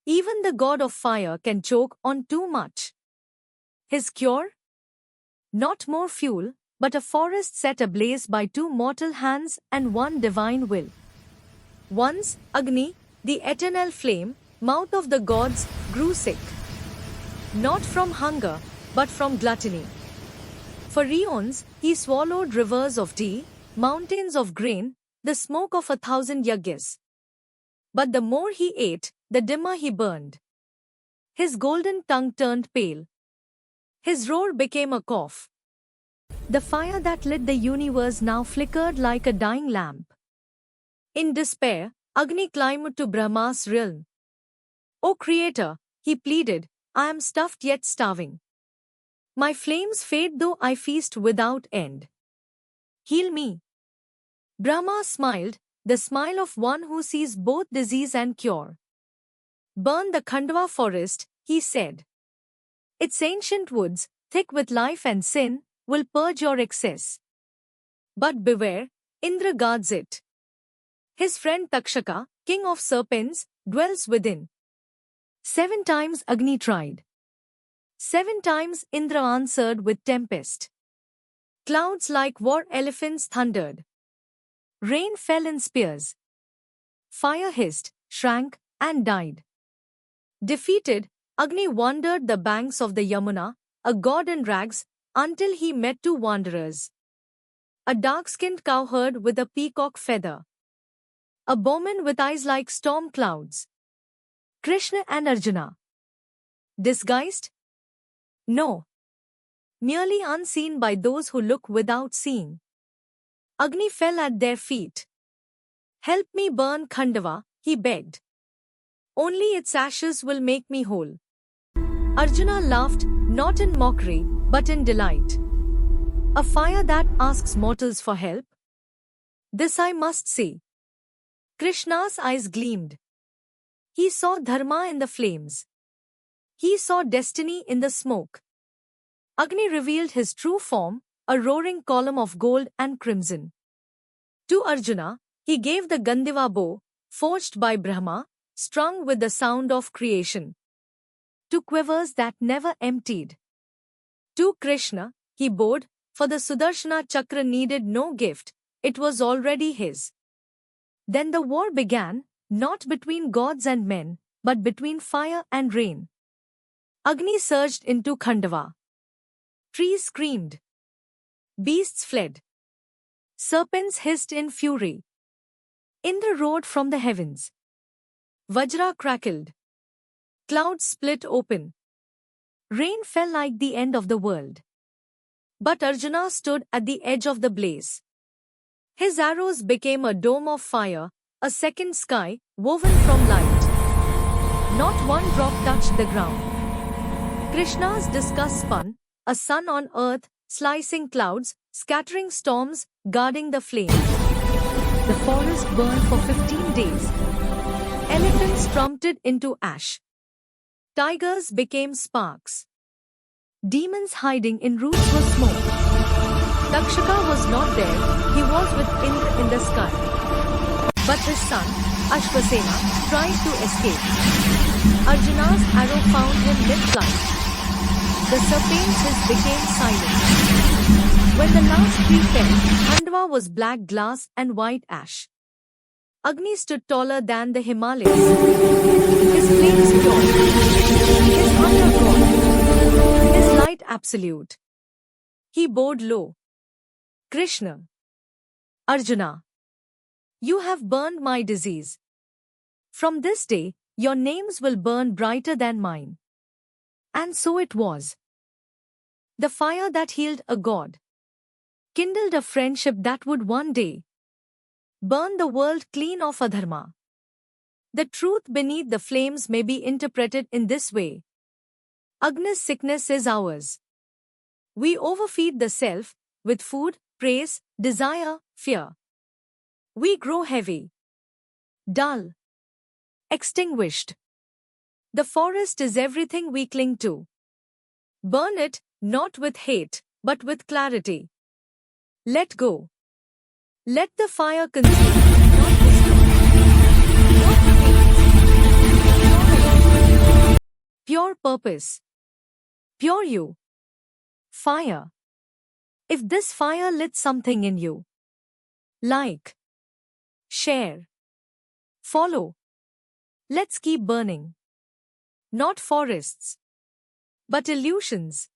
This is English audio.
Even the god of fire can choke on too much. His cure? Not more fuel, but a forest set ablaze by two mortal hands and one divine will. Once, Agni, the eternal flame, mouth of the gods, grew sick. Not from hunger, but from gluttony. For eons, he swallowed rivers of tea, mountains of grain, the smoke of 1,000 yajnas. But the more he ate, the dimmer he burned. His golden tongue turned pale. His roar became a cough. The fire that lit the universe now flickered like a dying lamp. In despair, Agni climbed to Brahma's realm. "O Creator," he pleaded, "I am stuffed yet starving. My flames fade though I feast without end. Heal me." Brahma smiled, the smile of one who sees both disease and cure. "Burn the Khandwa forest," he said. "Its ancient woods, thick with life and sin, will purge your excess. But beware, Indra guards it. His friend Takshaka, king of serpents, dwells within." 7 times Agni tried. 7 times Indra answered with tempest. Clouds like war elephants thundered. Rain fell in spears. Fire hissed, shrank, and died. Defeated, Agni wandered the banks of the Yamuna, a god in rags, until he met 2 wanderers. A dark-skinned cowherd with a peacock feather. A bowman with eyes like storm clouds. Krishna and Arjuna. Disguised? No. Merely unseen by those who look without seeing. Agni fell at their feet. "Help me burn Khandwa," he begged. "Only its ashes will make me whole." Arjuna laughed, not in mockery, but in delight. "A fire that asks mortals for help? This I must see." Krishna's eyes gleamed. He saw dharma in the flames. He saw destiny in the smoke. Agni revealed his true form, a roaring column of gold and crimson. To Arjuna, he gave the Gandiva bow, forged by Brahma, strung with the sound of creation. 2 quivers that never emptied. To Krishna, he bowed, for the Sudarshana Chakra needed no gift, it was already his. Then the war began, not between gods and men, but between fire and rain. Agni surged into Khandwa. Trees screamed. Beasts fled. Serpents hissed in fury. Indra roared from the heavens. Vajra crackled. Clouds split open. Rain fell like the end of the world. But Arjuna stood at the edge of the blaze. His arrows became a dome of fire, a second sky, woven from light. Not one drop touched the ground. Krishna's discus spun, a sun on earth, slicing clouds, scattering storms, guarding the flame. The forest burned for 15 days. Elephants trumpeted into ash. Tigers became sparks. Demons hiding in roots were smoke. Takshaka was not there, he was with Indra in the sky. But his son, Ashvasena, tried to escape. Arjuna's arrow found him mid-flight. The serpent's hiss became silent. When the last tree fell, Khandwa was black glass and white ash. Agni stood taller than the Himalayas. His flames pure, his hunger gone, his light absolute. He bowed low. "Krishna, Arjuna, you have burned my disease. From this day, your names will burn brighter than mine." And so it was. The fire that healed a god kindled a friendship that would one day burn the world clean of adharma. The truth beneath the flames may be interpreted in this way. Agni's sickness is ours. We overfeed the self with food, praise, desire, fear. We grow heavy, dull, extinguished. The forest is everything we cling to. Burn it, not with hate, but with clarity. Let go. Let the fire consume, not destroy. Not hate, not Pure purpose. Pure you. Fire. If this fire lit something in you, like, share, follow. Let's keep burning. Not forests, but illusions.